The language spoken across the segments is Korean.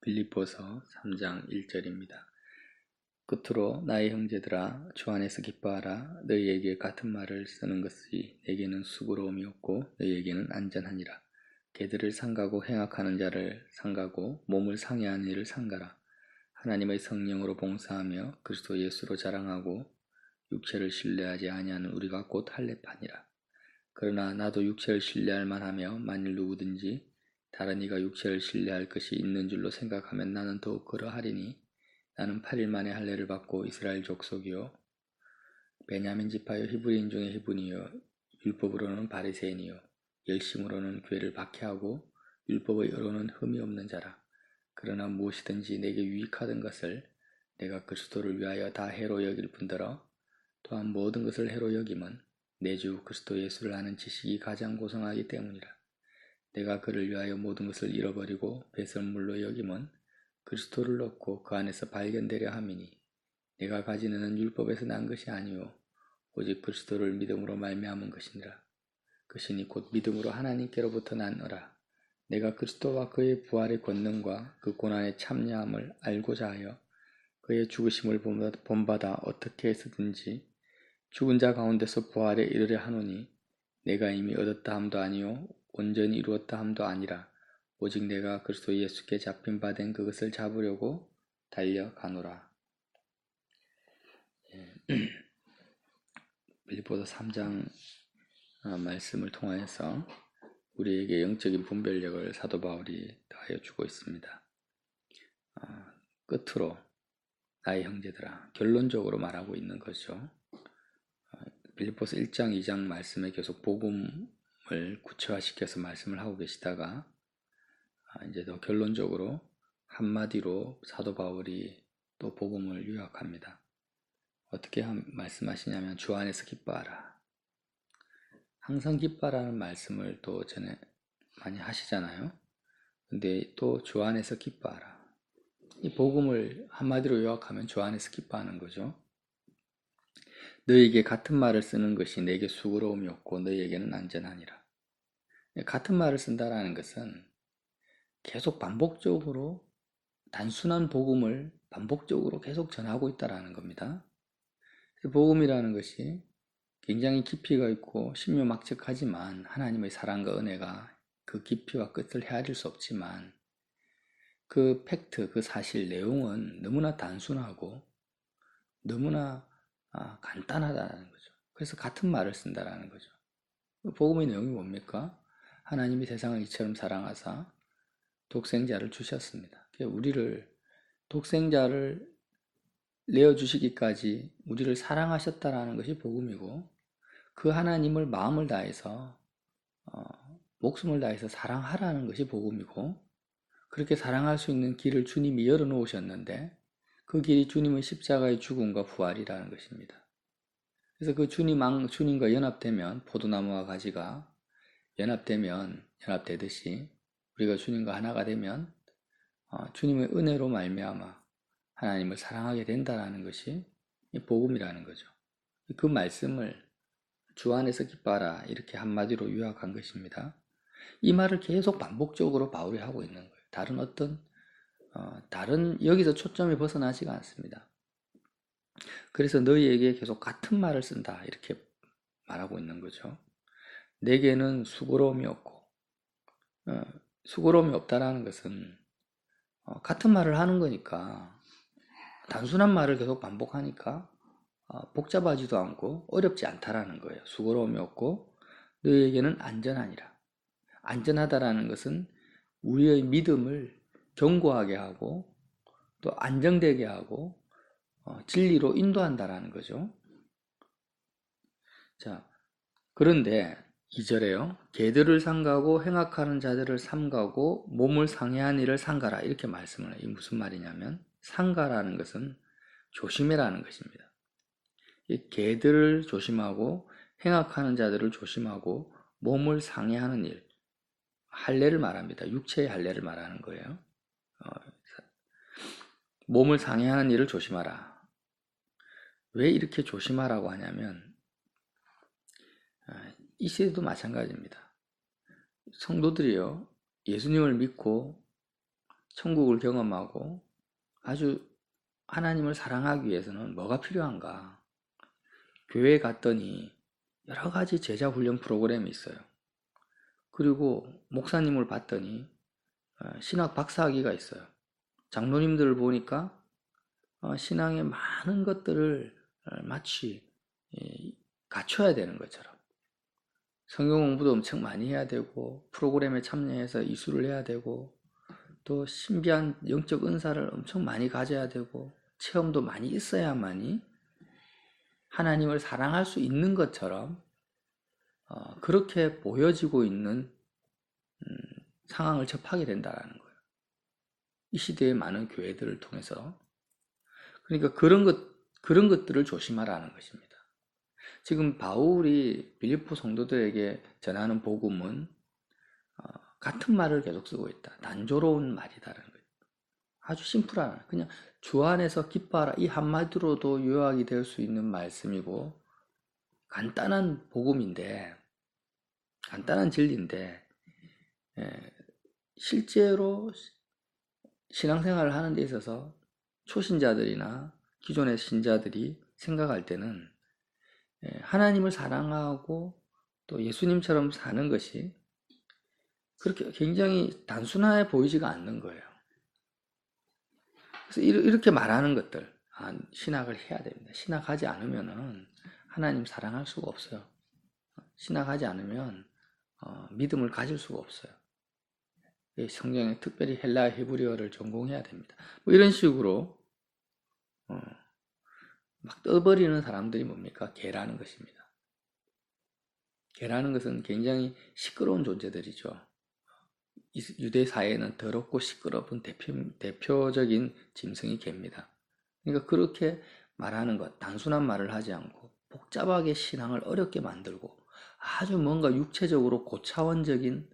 빌립보서 3장 1절입니다. 끝으로 나의 형제들아 주 안에서 기뻐하라. 너희에게 같은 말을 쓰는 것이 내게는 수고로움이 없고 너희에게는 안전하니라. 개들을 상가고 행악하는 자를 상가고 몸을 상해하는 이를 상가라. 하나님의 성령으로 봉사하며 그리스도 예수로 자랑하고 육체를 신뢰하지 아니하는 우리가 곧 할례파니라. 그러나 나도 육체를 신뢰할 만하며 만일 누구든지 다른 이가 육체를 신뢰할 것이 있는 줄로 생각하면 나는 더욱 그러하리니 나는 8일 만에 할례를 받고 이스라엘 족속이요 베냐민 지파요 히브리인 중에 히브리요 율법으로는 바리새인이요 열심으로는 교회를 박해하고 율법의 의로는 흠이 없는 자라. 그러나 무엇이든지 내게 유익하던 것을 내가 그리스도를 위하여 다 해로 여길 뿐더러 또한 모든 것을 해로 여김은 내 주 그리스도 예수를 아는 지식이 가장 고상하기 때문이라. 내가 그를 위하여 모든 것을 잃어버리고 배설물로 여김은 그리스도를 얻고 그 안에서 발견되려 함이니 내가 가지는 은 율법에서 난 것이 아니요 오직 그리스도를 믿음으로 말미암은 것이니라. 그시니 곧 믿음으로 하나님께로부터 나노라. 내가 그리스도와 그의 부활의 권능과 그 고난의 참여함을 알고자 하여 그의 죽으심을 본받아 어떻게 해서든지 죽은 자 가운데서 부활에 이르려 하노니 내가 이미 얻었다 함도 아니요 온전히 이루었다 함도 아니라 오직 내가 그리스도 예수께 잡힌 바 된 그것을 잡으려고 달려가노라. 빌립보서 3장 말씀을 통하여서 우리에게 영적인 분별력을 사도 바울이 더하여 주고 있습니다. 끝으로 나의 형제들아, 결론적으로 말하고 있는 거죠. 빌립보서 1장 2장 말씀에 계속 복음을 구체화시켜서 말씀을 하고 계시다가 이제 더 결론적으로 한마디로 사도 바울이 또 복음을 요약합니다. 어떻게 말씀하시냐면 주 안에서 기뻐하라. 항상 기뻐하라는 말씀을 또 전에 많이 하시잖아요. 근데 또 주 안에서 기뻐하라. 이 복음을 한마디로 요약하면 주 안에서 기뻐하는 거죠. 너희에게 같은 말을 쓰는 것이 내게 수고로움이 없고 너희에게는 안전하니라. 같은 말을 쓴다라는 것은 계속 반복적으로 단순한 복음을 반복적으로 계속 전하고 있다라는 겁니다. 복음이라는 것이 굉장히 깊이가 있고 신묘막측하지만 하나님의 사랑과 은혜가 그 깊이와 끝을 헤아릴 수 없지만 그 팩트, 그 사실, 내용은 너무나 단순하고 너무나 간단하다는 거죠. 그래서 같은 말을 쓴다라는 거죠. 복음의 내용이 뭡니까? 하나님이 세상을 이처럼 사랑하사 독생자를 주셨습니다. 우리를 독생자를 내어주시기까지 우리를 사랑하셨다라는 것이 복음이고 그 하나님을 마음을 다해서 목숨을 다해서 사랑하라는 것이 복음이고 그렇게 사랑할 수 있는 길을 주님이 열어놓으셨는데 그 길이 주님의 십자가의 죽음과 부활이라는 것입니다. 그래서 그 주님과 연합되면 포도나무와 가지가 연합되듯이 우리가 주님과 하나가 되면 주님의 은혜로 말미암아 하나님을 사랑하게 된다는 것이 복음이라는 거죠. 그 말씀을 주 안에서 기뻐하라 이렇게 한마디로 요약한 것입니다. 이 말을 계속 반복적으로 바울이 하고 있는 거예요. 다른 여기서 초점이 벗어나지가 않습니다. 그래서 너희에게 계속 같은 말을 쓴다 이렇게 말하고 있는 거죠. 내게는 수고로움이 없고 수고로움이 없다라는 것은 같은 말을 하는 거니까 단순한 말을 계속 반복하니까 복잡하지도 않고 어렵지 않다라는 거예요. 수고로움이 없고 너희에게는 안전하니라. 안전하다라는 것은 우리의 믿음을 견고하게 하고 또 안정되게 하고 진리로 인도한다라는 거죠. 자, 그런데 2절에요. 개들을 상가고 행악하는 자들을 삼가고 몸을 상해한 이를 상가라 이렇게 말씀을 해요. 이게 무슨 말이냐면 상가라는 것은 조심해라는 것입니다. 개들을 조심하고 행악하는 자들을 조심하고 몸을 상해하는 일, 할례를 말합니다. 육체의 할례를 말하는 거예요. 몸을 상해하는 일을 조심하라. 왜 이렇게 조심하라고 하냐면 이 시대도 마찬가지입니다. 성도들이요, 예수님을 믿고 천국을 경험하고 아주 하나님을 사랑하기 위해서는 뭐가 필요한가? 교회에 갔더니 여러 가지 제자 훈련 프로그램이 있어요. 그리고 목사님을 봤더니 신학 박사학위가 있어요. 장로님들을 보니까 신앙의 많은 것들을 마치 갖춰야 되는 것처럼 성경 공부도 엄청 많이 해야 되고 프로그램에 참여해서 이수를 해야 되고 또 신비한 영적 은사를 엄청 많이 가져야 되고 체험도 많이 있어야만이 하나님을 사랑할 수 있는 것처럼 그렇게 보여지고 있는 상황을 접하게 된다는 거예요. 이 시대의 많은 교회들을 통해서. 그러니까 그런 것들을 조심하라는 것입니다. 지금 바울이 빌립보 성도들에게 전하는 복음은 같은 말을 계속 쓰고 있다. 단조로운 말이다라는 거예요. 아주 심플한, 그냥 주 안에서 기뻐하라 이 한마디로도 요약이 될 수 있는 말씀이고 간단한 복음인데, 간단한 진리인데 실제로 신앙생활을 하는 데 있어서 초신자들이나 기존의 신자들이 생각할 때는 하나님을 사랑하고 또 예수님처럼 사는 것이 그렇게 굉장히 단순해 보이지가 않는 거예요. 그래서 이렇게 말하는 것들, 신학을 해야 됩니다. 신학하지 않으면 하나님 사랑할 수가 없어요. 신학하지 않으면 믿음을 가질 수가 없어요. 성경에 특별히 헬라 히브리어를 전공해야 됩니다. 뭐 이런 식으로 막 떠버리는 사람들이 뭡니까? 개라는 것입니다. 개라는 것은 굉장히 시끄러운 존재들이죠. 유대 사회에는 더럽고 시끄러운 대표적인 짐승이 개입니다. 그러니까 그렇게 말하는 것, 단순한 말을 하지 않고 복잡하게 신앙을 어렵게 만들고 아주 뭔가 육체적으로 고차원적인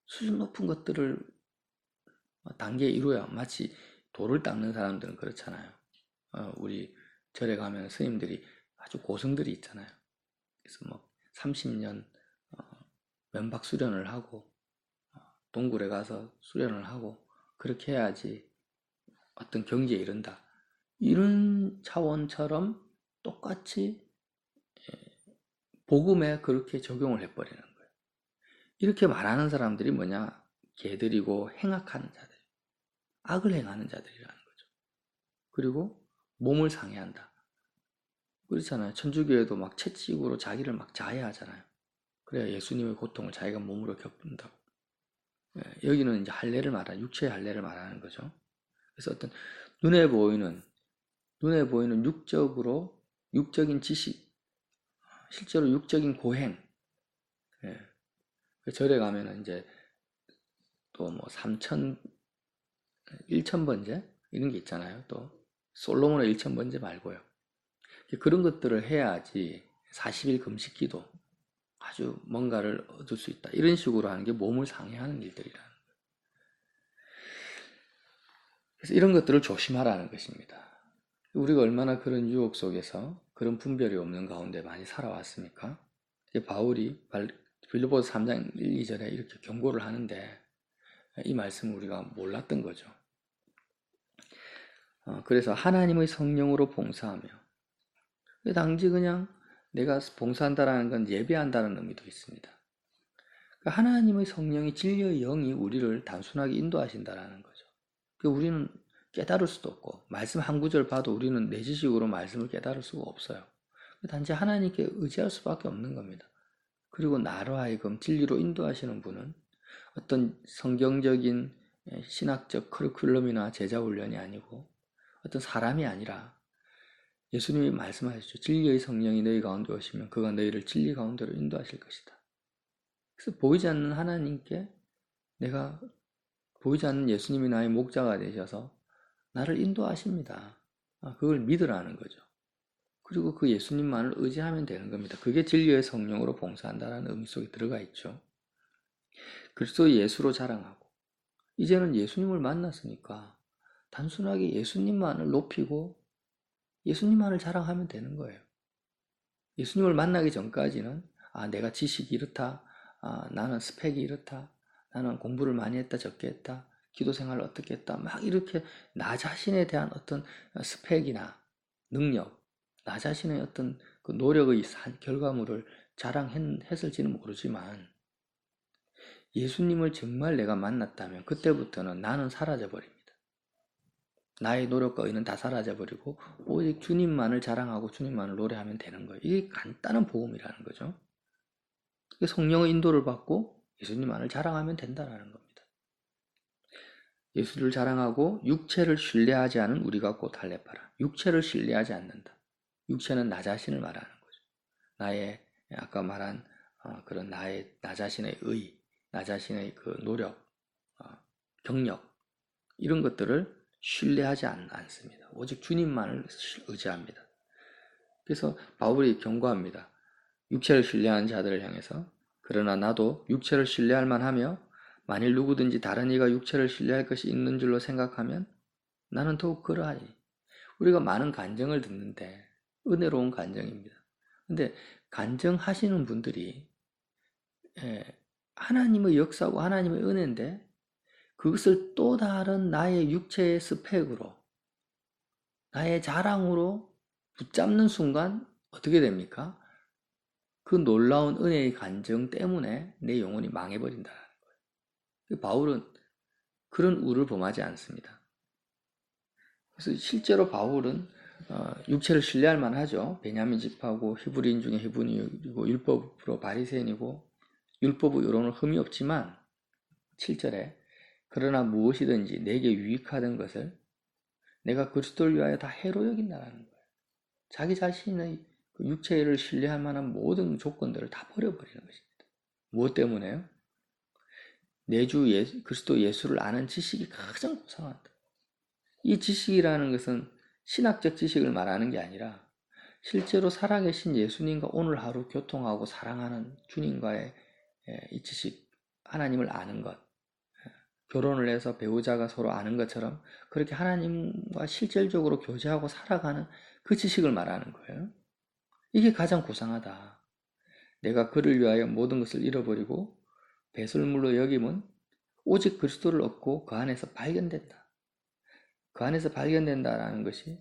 수준 높은 것들을 단계에 이루어야, 마치 돌을 닦는 사람들은 그렇잖아요. 우리 절에 가면 스님들이 아주 고승들이 있잖아요. 그래서 뭐 30년 면박 수련을 하고 동굴에 가서 수련을 하고 그렇게 해야지 어떤 경지에 이른다. 이런 차원처럼 똑같이 복음에 그렇게 적용을 해버리는 거예요. 이렇게 말하는 사람들이 뭐냐? 개들이고 행악하는 자들, 악을 행하는 자들이라는 거죠. 그리고 몸을 상해한다. 그렇잖아요. 천주교에도 막 채찍으로 자기를 막 자해하잖아요. 그래야 예수님의 고통을 자기가 몸으로 겪는다고. 여기는 이제 할례를 말하는, 육체의 할례를 말하는 거죠. 그래서 어떤 눈에 보이는 육적인 지식, 실제로 육적인 고행, 절에 가면은 이제 또 뭐 1000번째 이런 게 있잖아요. 또 솔로몬의 1000번째 말고요. 그런 것들을 해야지 40일 금식기도 아주 뭔가를 얻을 수 있다. 이런 식으로 하는 게 몸을 상해하는 일들이라는 거예요. 그래서 이런 것들을 조심하라는 것입니다. 우리가 얼마나 그런 유혹 속에서 그런 분별이 없는 가운데 많이 살아왔습니까? 바울이 빌립보서 3장 1, 2절에 이렇게 경고를 하는데 이 말씀을 우리가 몰랐던 거죠. 그래서 하나님의 성령으로 봉사하며, 단지 그냥 내가 봉사한다라는 건 예배한다는 의미도 있습니다. 하나님의 성령이 진리의 영이 우리를 단순하게 인도하신다라는 거죠. 우리는 깨달을 수도 없고 말씀 한 구절 봐도 우리는 내 지식으로 말씀을 깨달을 수가 없어요. 단지 하나님께 의지할 수밖에 없는 겁니다. 그리고 나로 하여금 진리로 인도하시는 분은 어떤 성경적인 신학적 커리큘럼이나 제자훈련이 아니고 어떤 사람이 아니라 예수님이 말씀하셨죠. 진리의 성령이 너희 가운데 오시면 그가 너희를 진리 가운데로 인도하실 것이다. 그래서 보이지 않는 하나님께 내가 보이지 않는 예수님이 나의 목자가 되셔서 나를 인도하십니다. 그걸 믿으라는 거죠. 그리고 그 예수님만을 의지하면 되는 겁니다. 그게 진리의 성령으로 봉사한다는 의미 속에 들어가 있죠. 그리스도 예수로 자랑하고, 이제는 예수님을 만났으니까 단순하게 예수님만을 높이고 예수님만을 자랑하면 되는 거예요. 예수님을 만나기 전까지는 내가 지식이 이렇다, 나는 스펙이 이렇다, 나는 공부를 많이 했다 적게 했다, 기도 생활을 어떻게 했다. 막 이렇게 나 자신에 대한 어떤 스펙이나 능력, 나 자신의 어떤 그 노력의 결과물을 자랑했을지는 모르지만 예수님을 정말 내가 만났다면 그때부터는 나는 사라져버립니다. 나의 노력과 의는 다 사라져버리고 오직 주님만을 자랑하고 주님만을 노래하면 되는 거예요. 이게 간단한 복음이라는 거죠. 성령의 인도를 받고 예수님만을 자랑하면 된다는 겁니다. 예수를 자랑하고 육체를 신뢰하지 않은 우리가 곧 할례바라. 육체를 신뢰하지 않는다. 육체는 나 자신을 말하는 거죠. 나의 아까 말한 그런 나 자신의 의, 나 자신의 그 노력, 경력 이런 것들을 신뢰하지 않습니다. 오직 주님만을 의지합니다. 그래서 바울이 경고합니다. 육체를 신뢰하는 자들을 향해서 그러나 나도 육체를 신뢰할 만하며 만일 누구든지 다른 이가 육체를 신뢰할 것이 있는 줄로 생각하면 나는 더욱 그러하니. 우리가 많은 간증을 듣는데 은혜로운 간증입니다. 근데 간증하시는 분들이 하나님의 역사고 하나님의 은혜인데 그것을 또 다른 나의 육체의 스펙으로 나의 자랑으로 붙잡는 순간 어떻게 됩니까? 그 놀라운 은혜의 간증 때문에 내 영혼이 망해버린다는 거예요. 바울은 그런 우를 범하지 않습니다. 그래서 실제로 바울은 육체를 신뢰할 만하죠. 베냐민 집하고 히브리인 중에 히브리이고 율법으로 바리새인이고 율법의 이론은 흠이 없지만 7절에 그러나 무엇이든지 내게 유익하던 것을 내가 그리스도를 위하여 다 해로 여긴다는 거예요. 자기 자신의 육체를 신뢰할 만한 모든 조건들을 다 버려버리는 것입니다. 무엇 때문에요? 내 주 그리스도 예수를 아는 지식이 가장 고상하다. 이 지식이라는 것은 신학적 지식을 말하는 게 아니라 실제로 살아계신 예수님과 오늘 하루 교통하고 사랑하는 주님과의 이 지식, 하나님을 아는 것, 결혼을 해서 배우자가 서로 아는 것처럼 그렇게 하나님과 실질적으로 교제하고 살아가는 그 지식을 말하는 거예요. 이게 가장 고상하다. 내가 그를 위하여 모든 것을 잃어버리고 배설물로 여김은 오직 그리스도를 얻고 그 안에서 발견된다. 그 안에서 발견된다라는 것이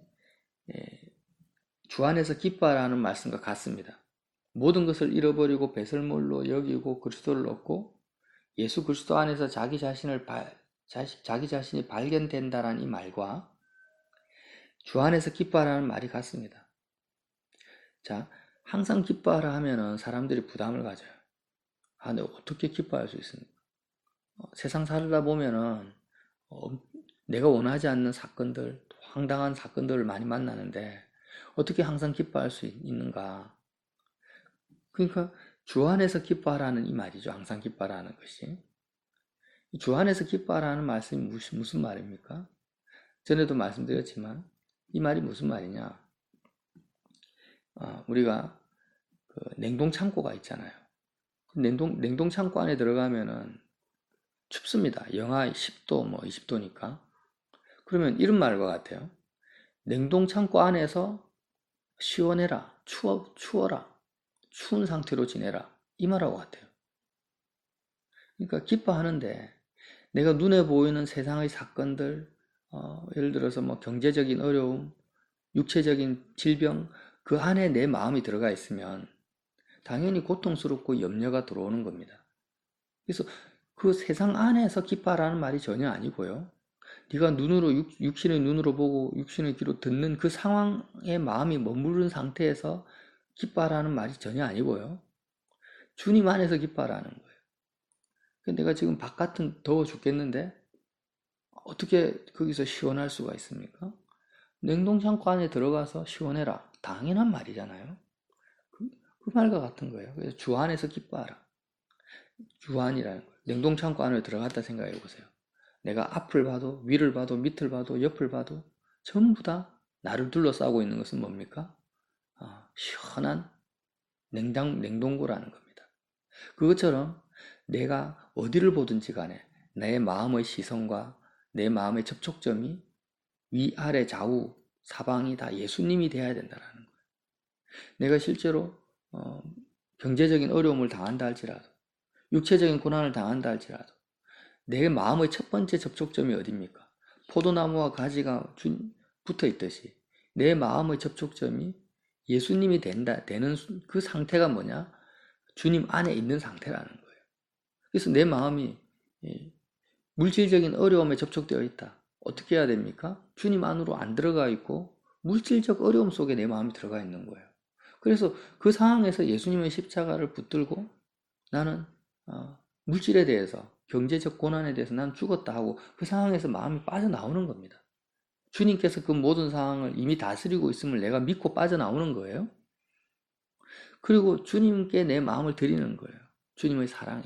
주 안에서 기뻐하라는 말씀과 같습니다. 모든 것을 잃어버리고 배설물로 여기고 그리스도를 얻고 예수 그리스도 안에서 자기 자신이 발견된다라는 이 말과 주 안에서 기뻐하라는 말이 같습니다. 자, 항상 기뻐하라 하면은 사람들이 부담을 가져요. 내가 어떻게 기뻐할 수 있습니까? 세상 살다 보면은 내가 원하지 않는 사건들, 황당한 사건들을 많이 만나는데 어떻게 항상 기뻐할 수 있는가? 그러니까 주 안에서 기뻐하라는 이 말이죠. 항상 기뻐하라는 것이. 주 안에서 기뻐하라는 말씀이 무슨 말입니까? 전에도 말씀드렸지만 이 말이 무슨 말이냐? 우리가 그 냉동 창고가 있잖아요. 냉동 창고 안에 들어가면은 춥습니다. 영하 10도, 20도니까. 그러면 이런 말과 같아요. 냉동 창고 안에서 시원해라, 추워라, 추운 상태로 지내라. 이 말하고 같아요. 그러니까 기뻐하는데 내가 눈에 보이는 세상의 사건들, 예를 들어서 경제적인 어려움, 육체적인 질병, 그 안에 내 마음이 들어가 있으면 당연히 고통스럽고 염려가 들어오는 겁니다. 그래서 그 세상 안에서 기뻐하라는 말이 전혀 아니고요. 네가 눈으로 육신의 눈으로 보고 육신의 귀로 듣는 그 상황에 마음이 머무른 상태에서 기뻐하라는 말이 전혀 아니고요. 주님 안에서 기뻐하라는 거예요. 내가 지금 바깥은 더워 죽겠는데 어떻게 거기서 시원할 수가 있습니까? 냉동창고 안에 들어가서 시원해라. 당연한 말이잖아요. 그 말과 같은 거예요. 그래서 주 안에서 기뻐하라. 주 안이라는 거예요. 냉동창고 안에 들어갔다 생각해 보세요. 내가 앞을 봐도 위를 봐도 밑을 봐도 옆을 봐도 전부 다 나를 둘러싸고 있는 것은 뭡니까? 시원한 냉동고라는 겁니다. 그것처럼 내가 어디를 보든지 간에 내 마음의 시선과 내 마음의 접촉점이 위아래 좌우 사방이 다 예수님이 되어야 된다는 거예요. 내가 실제로 경제적인 어려움을 당한다 할지라도 육체적인 고난을 당한다 할지라도 내 마음의 첫 번째 접촉점이 어디입니까? 포도나무와 가지가 붙어 있듯이 내 마음의 접촉점이 예수님이 되는 그 상태가 뭐냐? 주님 안에 있는 상태라는 거예요. 그래서 내 마음이 물질적인 어려움에 접촉되어 있다. 어떻게 해야 됩니까? 주님 안으로 안 들어가 있고 물질적 어려움 속에 내 마음이 들어가 있는 거예요. 그래서 그 상황에서 예수님의 십자가를 붙들고 나는 물질에 대해서, 경제적 고난에 대해서 난 죽었다 하고 그 상황에서 마음이 빠져나오는 겁니다. 주님께서 그 모든 상황을 이미 다스리고 있음을 내가 믿고 빠져나오는 거예요. 그리고 주님께 내 마음을 드리는 거예요. 주님의 사랑에.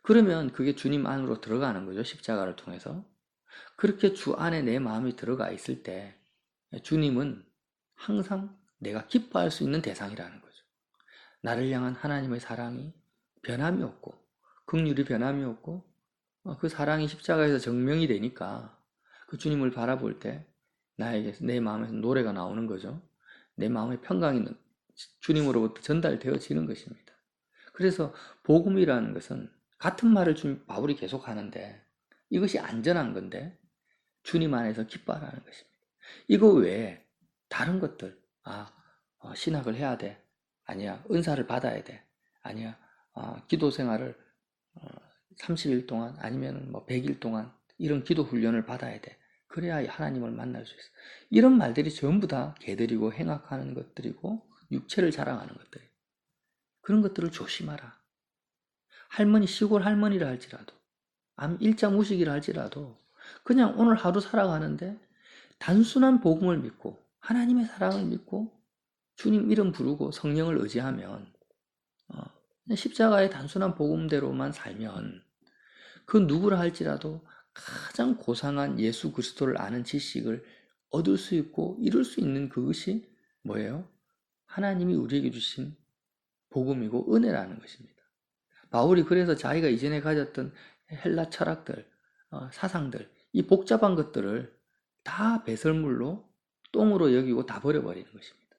그러면 그게 주님 안으로 들어가는 거죠. 십자가를 통해서. 그렇게 주 안에 내 마음이 들어가 있을 때 주님은 항상 내가 기뻐할 수 있는 대상이라는 거죠. 나를 향한 하나님의 사랑이 변함이 없고 긍휼이 변함이 없고 그 사랑이 십자가에서 증명이 되니까 그 주님을 바라볼 때 나에게 내 마음에서 노래가 나오는 거죠. 내 마음의 평강이 주님으로부터 전달되어지는 것입니다. 그래서 복음이라는 것은 같은 말을 바울이 계속 하는데 이것이 안전한 건데 주님 안에서 기뻐하라는 것입니다. 이거 외에 다른 것들, 신학을 해야 돼. 아니야, 은사를 받아야 돼. 아니야, 기도 생활을 30일 동안 아니면 뭐 100일 동안 이런 기도 훈련을 받아야 돼. 그래야 하나님을 만날 수 있어. 이런 말들이 전부 다 개들이고 행악하는 것들이고 육체를 자랑하는 것들이에요. 그런 것들을 조심하라. 할머니, 시골 할머니라 할지라도, 일자무식이라 할지라도 그냥 오늘 하루 살아가는데 단순한 복음을 믿고 하나님의 사랑을 믿고 주님 이름 부르고 성령을 의지하면 십자가의 단순한 복음대로만 살면 그 누구라 할지라도 가장 고상한 예수 그리스도를 아는 지식을 얻을 수 있고 이룰 수 있는 그것이 뭐예요? 하나님이 우리에게 주신 복음이고 은혜라는 것입니다. 바울이 그래서 자기가 이전에 가졌던 헬라 철학들, 사상들, 이 복잡한 것들을 다 배설물로 똥으로 여기고 다 버려버리는 것입니다.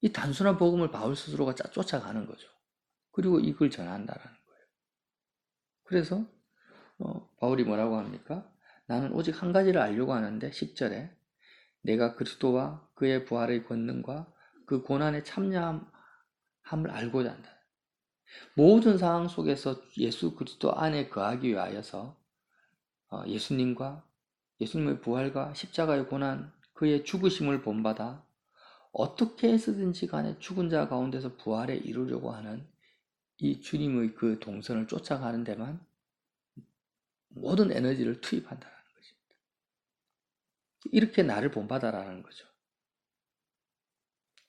이 단순한 복음을 바울 스스로가 쫓아가는 거죠. 그리고 이걸 전한다라는 거예요. 그래서 바울이 뭐라고 합니까? 나는 오직 한 가지를 알려고 하는데 10절에 내가 그리스도와 그의 부활의 권능과 그 고난에 참여함을 알고자 한다. 모든 상황 속에서 예수 그리스도 안에 거하기 위하여서 예수님과 예수님의 부활과 십자가의 고난, 그의 죽으심을 본받아 어떻게 해서든지 간에 죽은 자 가운데서 부활에 이루려고 하는 이 주님의 그 동선을 쫓아가는 데만 모든 에너지를 투입한다는 것입니다. 이렇게 나를 본받아라는 거죠.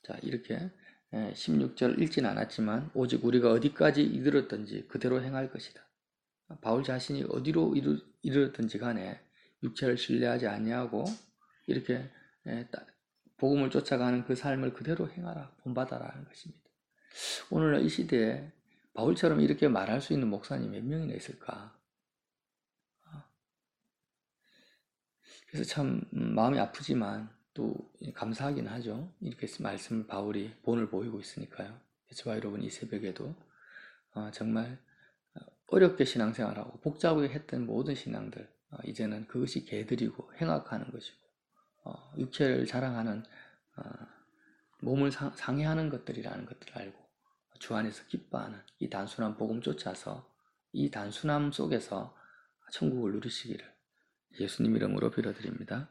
자, 이렇게 16절 읽진 않았지만 오직 우리가 어디까지 이르렀든지 그대로 행할 것이다. 바울 자신이 어디로 이르렀든지 간에 육체를 신뢰하지 아니하고 이렇게 복음을 쫓아가는 그 삶을 그대로 행하라, 본받아라는 것입니다. 오늘날 이 시대에 바울처럼 이렇게 말할 수 있는 목사님 몇 명이나 있을까? 그래서 참 마음이 아프지만 또 감사하긴 하죠. 이렇게 말씀을 바울이 본을 보이고 있으니까요. 저와 여러분 이 새벽에도 정말 어렵게 신앙생활하고 복잡하게 했던 모든 신앙들 이제는 그것이 개들이고 행악하는 것이고 육체를 자랑하는 몸을 상해하는 것들이라는 것들을 알고 주 안에서 기뻐하는 이 단순한 복음 쫓아서 이 단순함 속에서 천국을 누리시기를 예수님 이름으로 빌어드립니다.